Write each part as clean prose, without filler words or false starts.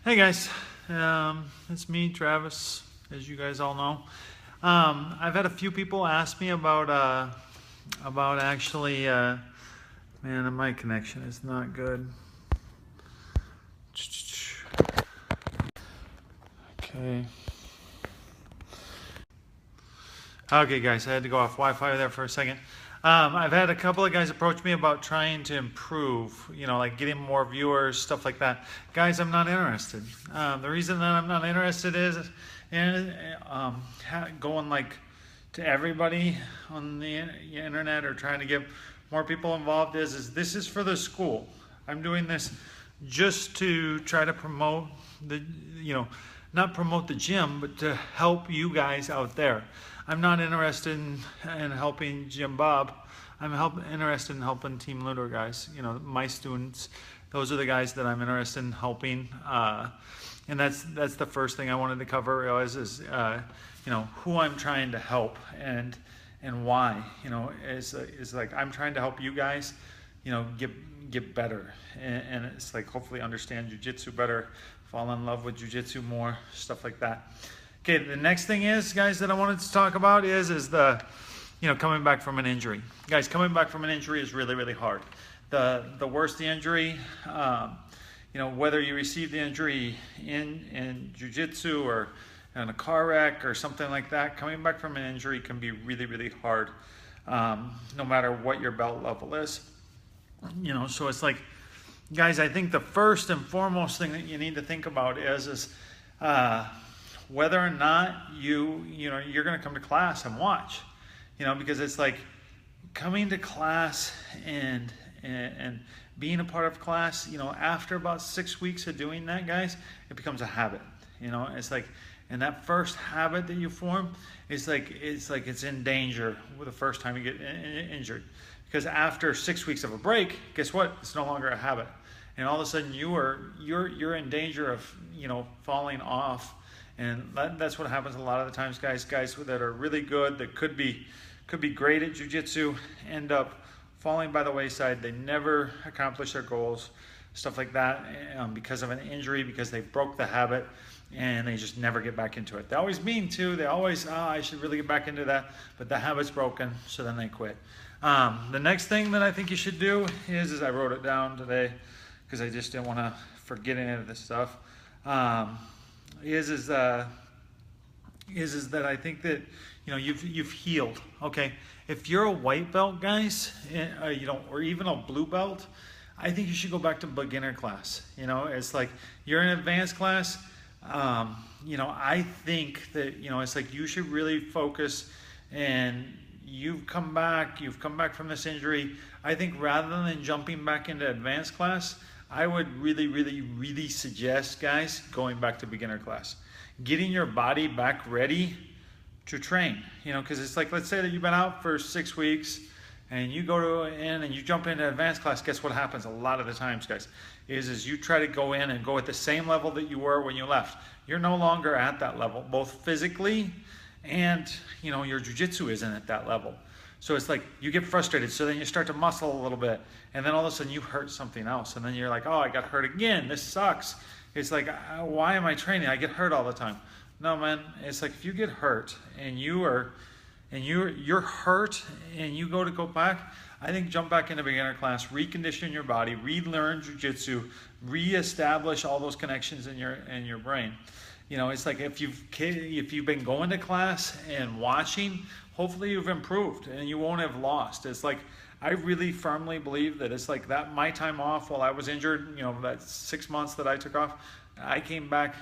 Hey guys, it's me, Travis, as you guys all know. I've had a few people ask me about actually, man, my connection is not good. Okay. Okay guys, I had to go off Wi-Fi there for a second. I've had a couple of guys approach me about trying to improve, like getting more viewers, stuff like that. Guys, I'm not interested. The reason that I'm not interested is in going like to everybody on the internet or trying to get more people involved is this is for the school. I'm doing this just to try to promote the, not promote the gym, but to help you guys out there. I'm not interested in helping Jim Bob. I'm interested in helping Team Lutter guys. My students. Those are the guys that I'm interested in helping. And that's the first thing I wanted to cover is who I'm trying to help and why. Is like I'm trying to help you guys, get better and it's like hopefully understand jiu-jitsu better, fall in love with jiu-jitsu more, stuff like that. Okay, the next thing is, guys, that I wanted to talk about is the, coming back from an injury. Guys, coming back from an injury is really, really hard. The worse the injury, whether you receive the injury in jiu-jitsu or in a car wreck or something like that, coming back from an injury can be really, really hard, no matter what your belt level is. So it's like, guys, I think the first and foremost thing that you need to think about is whether or not you're going to come to class and watch, because it's like coming to class and being a part of class, after about 6 weeks of doing that, guys, it becomes a habit. It's like, and that first habit that you form, it's like it's in danger with the first time you get injured, because after 6 weeks of a break, guess what? It's no longer a habit, and all of a sudden you're in danger of falling off. And that's what happens a lot of the times, guys that are really good, that could be great at jiu-jitsu, end up falling by the wayside. They never accomplish their goals, stuff like that, because of an injury, because they broke the habit, and they just never get back into it. They always mean to. They always, I should really get back into that, but the habit's broken, so then they quit. The next thing that I think you should do is I wrote it down today, because I just didn't want to forget any of this stuff. Is that I think that you've healed. Okay, if you're a white belt, guys, or even a blue belt, I think you should go back to beginner class. It's like you're in advanced class. I think that it's like you should really focus. And you've come back from this injury. I think rather than jumping back into advanced class, I would really, really, really suggest, guys, going back to beginner class. Getting your body back ready to train. Because it's like, let's say that you've been out for 6 weeks and you go in and you jump into advanced class. Guess what happens a lot of the times, guys, is you try to go in and go at the same level that you were when you left. You're no longer at that level, both physically and, your jiu-jitsu isn't at that level. So it's like you get frustrated, so then you start to muscle a little bit, and then all of a sudden you hurt something else, and then you're like, oh, I got hurt again, this sucks. It's like, why am I training? I get hurt all the time. No, man, it's like if you get hurt and you're hurt and you go back, I think jump back into beginner class, recondition your body, relearn jiu-jitsu, reestablish all those connections in your brain. It's like if you've been going to class and watching, hopefully you've improved and you won't have lost. It's like, I really firmly believe that it's like that my time off while I was injured, that 6 months that I took off, I came back,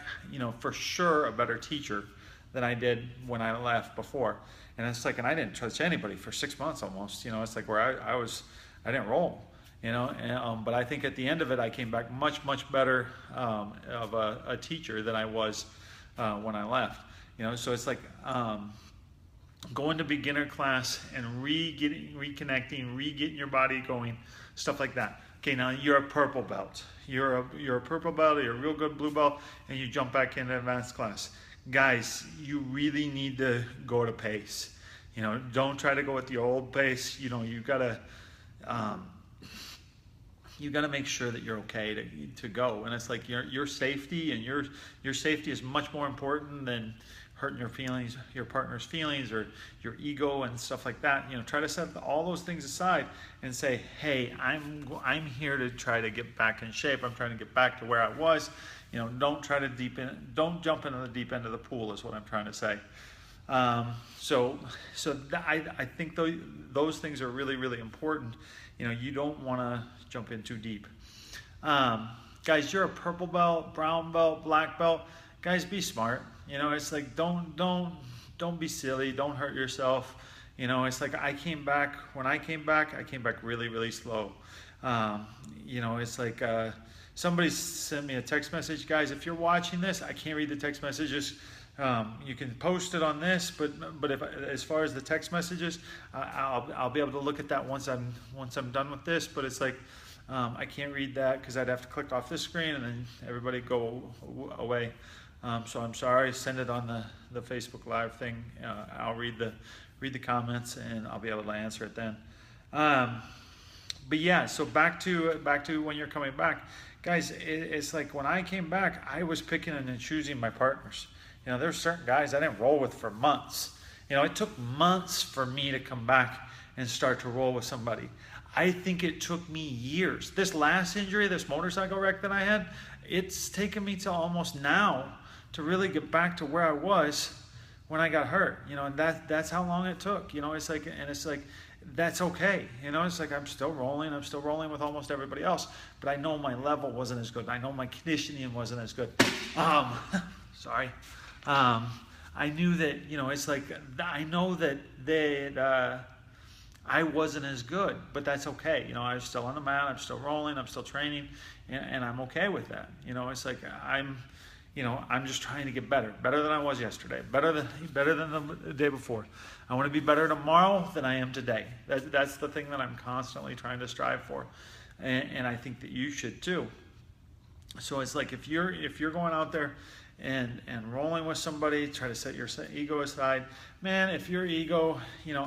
for sure a better teacher than I did when I left before. And it's like, and I didn't touch anybody for 6 months almost, it's like where I didn't roll, but I think at the end of it, I came back much, much better of a teacher than I was when I left, so it's like, going to beginner class and reconnecting, re-getting your body going, stuff like that. Okay, now you're a purple belt. You're a purple belt, you're a real good blue belt, and you jump back into advanced class. Guys, you really need to go to pace. Don't try to go at the old pace. You gotta you got to make sure that you're okay to go. And it's like your safety, and your safety is much more important than hurting your feelings, your partner's feelings, or your ego and stuff like that. Try to set all those things aside and say, hey, I'm here to try to get back in shape. I'm trying to get back to where I was. Don't jump into the deep end of the pool is what I'm trying to say. So I think those things are really, really important. You don't want to jump in too deep. Guys, you're a purple belt, brown belt, black belt. Guys, be smart. It's like don't be silly. Don't hurt yourself. It's like when I came back really, really slow. It's like somebody sent me a text message. Guys, if you're watching this, I can't read the text messages. You can post it on this, but as far as the text messages, I'll be able to look at that once I'm done with this. But it's like I can't read that because I'd have to click off this screen and then everybody go away. So I'm sorry. Send it on the Facebook Live thing. I'll read the comments and I'll be able to answer it then. But yeah, so back to when you're coming back, guys. It's like when I came back, I was picking and choosing my partners. There's certain guys I didn't roll with for months. It took months for me to come back and start to roll with somebody. I think it took me years. This last injury, this motorcycle wreck that I had, it's taken me to almost now to really get back to where I was when I got hurt. And that's how long it took. It's like that's okay. It's like I'm still rolling with almost everybody else, but I know my level wasn't as good. I know my conditioning wasn't as good. Sorry. I knew that, it's like, I know that I wasn't as good, but that's okay. I was still on the mat, I'm still rolling, I'm still training, and I'm okay with that. It's like, I'm just trying to get better than I was yesterday, better than the day before. I want to be better tomorrow than I am today. That's the thing that I'm constantly trying to strive for. And I think that you should too. So it's like, if you're going out there and rolling with somebody, try to set your ego aside. Man, if your ego,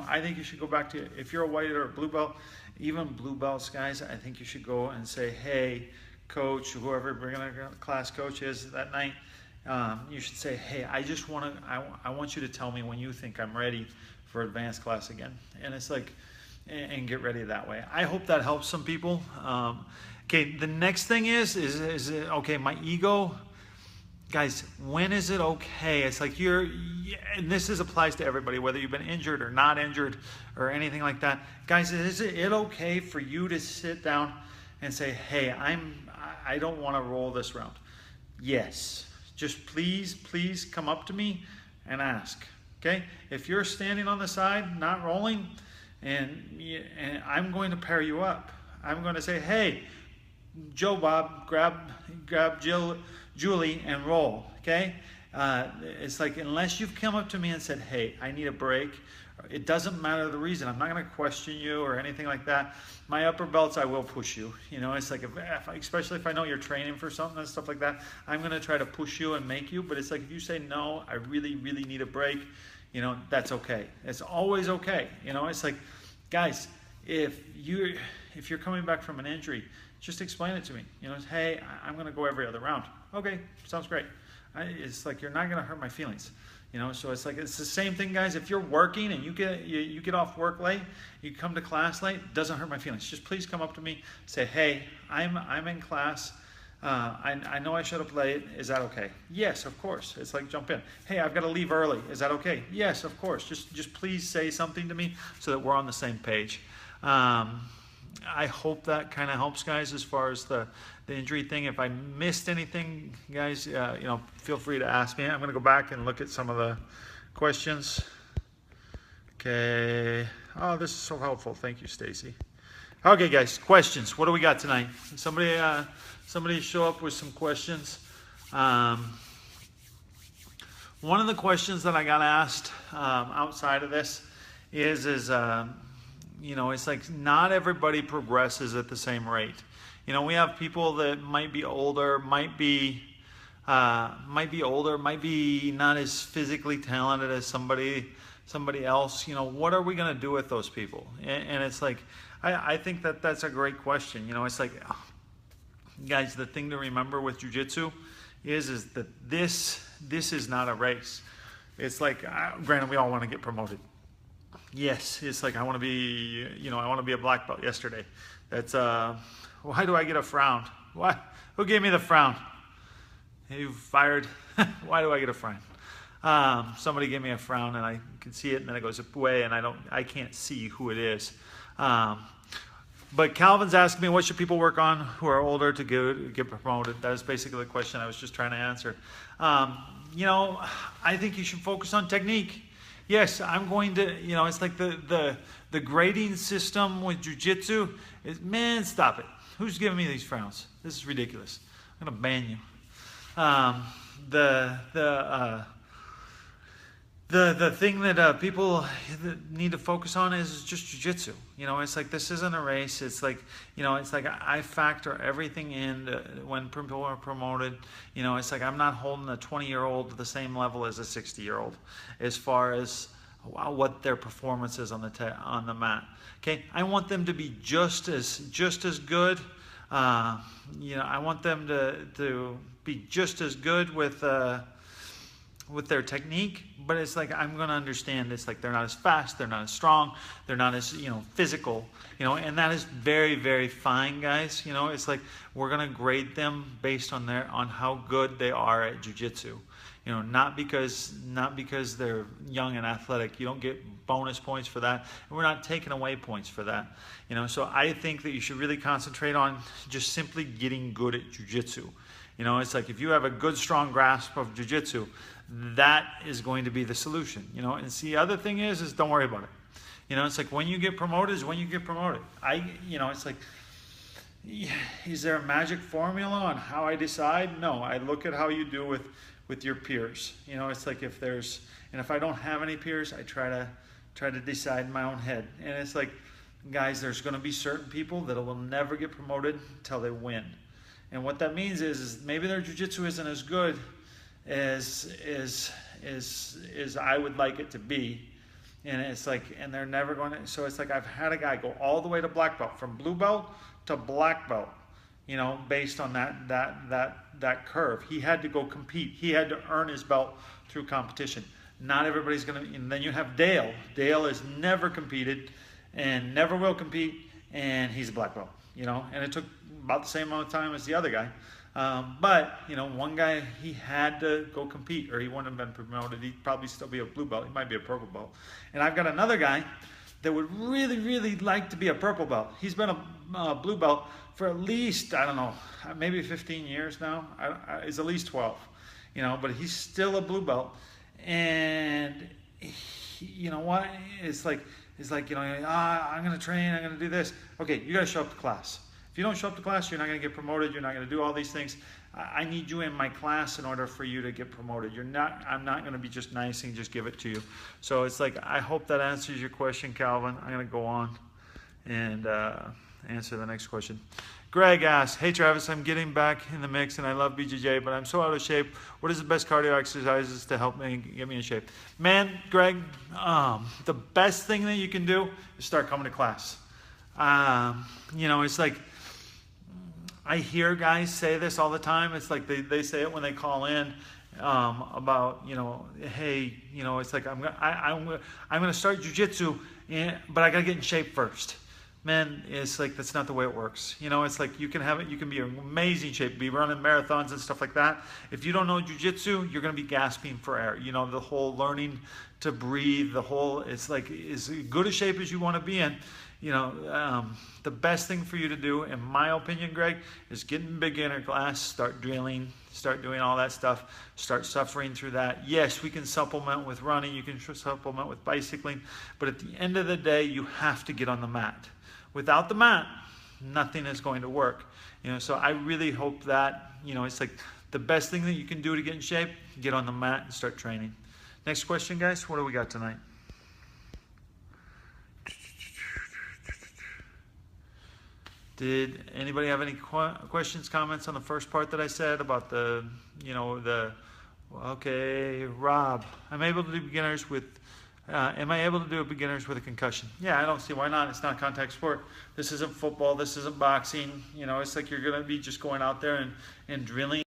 I think you should go back to, if you're a white or a blue belt, even blue belts, guys, I think you should go and say, hey, coach, whoever class coach is that night, you should say, hey, I want you to tell me when you think I'm ready for advanced class again. And it's like, and get ready that way. I hope that helps some people. Okay, the next thing is okay, my ego. Guys, when is it okay? It's like and this applies to everybody, whether you've been injured or not injured or anything like that. Guys, is it okay for you to sit down and say, hey, I don't want to roll this round? Yes. Just please come up to me and ask. Okay? If you're standing on the side, not rolling, and I'm going to pair you up. I'm going to say, hey, Joe Bob, grab Julie and roll, okay? It's like, unless you've come up to me and said, hey, I need a break, it doesn't matter the reason. I'm not going to question you or anything like that. My upper belts, I will push you. It's like, especially if I know you're training for something and stuff like that, I'm going to try to push you and make you. But it's like, if you say, no, I really, really need a break, that's okay. It's always okay. It's like, guys, if you're coming back from an injury, just explain it to me. Hey, I'm going to go every other round. Okay, sounds great. It's like, you're not going to hurt my feelings. So it's like, it's the same thing, guys. If you're working and you get off work late, you come to class late, it doesn't hurt my feelings. Just please come up to me, say, hey, I'm in class. I know I showed up late. Is that okay? Yes, of course. It's like, jump in. Hey, I've got to leave early. Is that okay? Yes, of course. Just please say something to me so that we're on the same page. I hope that kind of helps, guys, as far as the injury thing. If I missed anything, guys, feel free to ask me. I'm going to go back and look at some of the questions. Okay. Oh, this is so helpful. Thank you, Stacy. Okay, guys, questions. What do we got tonight? Somebody show up with some questions. One of the questions that I got asked outside of this is it's like, not everybody progresses at the same rate. We have people that might be older, might be not as physically talented as somebody else. What are we going to do with those people? And it's like, I think that that's a great question. You know, it's like, guys, the thing to remember with jiu-jitsu is that this is not a race. It's like, granted, we all want to get promoted. Yes, it's like I want to be, I want to be a black belt yesterday. That's why do I get a frown? Why? Who gave me the frown? You fired. Why do I get a frown? Somebody gave me a frown and I can see it and then it goes away and I can't see who it is. But Calvin's asking me, what should people work on who are older to get promoted? That is basically the question I was just trying to answer. I think you should focus on technique. Yes, I'm going to, it's like the grading system with jiu-jitsu is, man, stop it. Who's giving me these frowns? This is ridiculous. I'm going to ban you. The thing that people need to focus on is just jiu-jitsu. It's like this isn't a race. It's like, it's like I factor everything in when people are promoted. It's like I'm not holding a 20-year-old to the same level as a 60-year-old as far as what their performance is on the mat. Okay, I want them to be just as good. I want them to be just as good with their technique, but it's like I'm going to understand it's like they're not as fast, they're not as strong, they're not as physical, and that is very, very fine, guys. It's like we're going to grade them based on how good they are at jiu-jitsu. Not because they're young and athletic. You don't get bonus points for that, and we're not taking away points for that. So I think that you should really concentrate on just simply getting good at jiu-jitsu. It's like if you have a good, strong grasp of jiu-jitsu, that is going to be the solution. And the other thing is don't worry about it. It's like when you get promoted is when you get promoted. It's like, is there a magic formula on how I decide? No, I look at how you do with your peers. It's like if I don't have any peers, I try to decide in my own head. And it's like, guys, there's going to be certain people that will never get promoted until they win. And what that means is maybe their jiu-jitsu isn't as good as I would like it to be. And it's like, and they're never going to, so it's like I've had a guy go all the way to black belt, from blue belt to black belt, based on that curve. He had to go compete. He had to earn his belt through competition. Not everybody's going to, and then you have Dale. Dale has never competed and never will compete, and he's a black belt, and it took about the same amount of time as the other guy. But, one guy, he had to go compete or he wouldn't have been promoted. He'd probably still be a blue belt. He might be a purple belt. And I've got another guy that would really, really like to be a purple belt. He's been a blue belt for at least, I don't know, maybe 15 years now. He's at least 12, but he's still a blue belt. And you know what? It's like, I'm going to train, I'm going to do this. Okay, you got to show up to class. If you don't show up to class, you're not going to get promoted. You're not going to do all these things. I need you in my class in order for you to get promoted. I'm not going to be just nice and just give it to you. So it's like, I hope that answers your question, Calvin. I'm going to go on and answer the next question. Greg asks, hey Travis, I'm getting back in the mix and I love BJJ, but I'm so out of shape. What is the best cardio exercises to help me get me in shape? Man, Greg, the best thing that you can do is start coming to class. It's like, I hear guys say this all the time. It's like they say it when they call in about, hey, it's like I'm going to start jiu-jitsu, but I got to get in shape first. Man, it's like that's not the way it works. It's like you can be in amazing shape, be running marathons and stuff like that. If you don't know jiu-jitsu, you're going to be gasping for air. The whole learning to breathe, it's like as good a shape as you want to be in. The best thing for you to do, in my opinion, Greg, is get in beginner class, start drilling, start doing all that stuff, start suffering through that. Yes, we can supplement with running, you can supplement with bicycling, but at the end of the day, you have to get on the mat. Without the mat, nothing is going to work. So I really hope that, it's like the best thing that you can do to get in shape, get on the mat and start training. Next question, guys, what do we got tonight? Did anybody have any questions, comments on the first part that I said about okay, Rob, I'm able to do beginners with Am I able to do a beginners with a concussion? Yeah, I don't see why not. It's not a contact sport. This isn't football. This isn't boxing. You know, it's like you're going to be just going out there and drilling.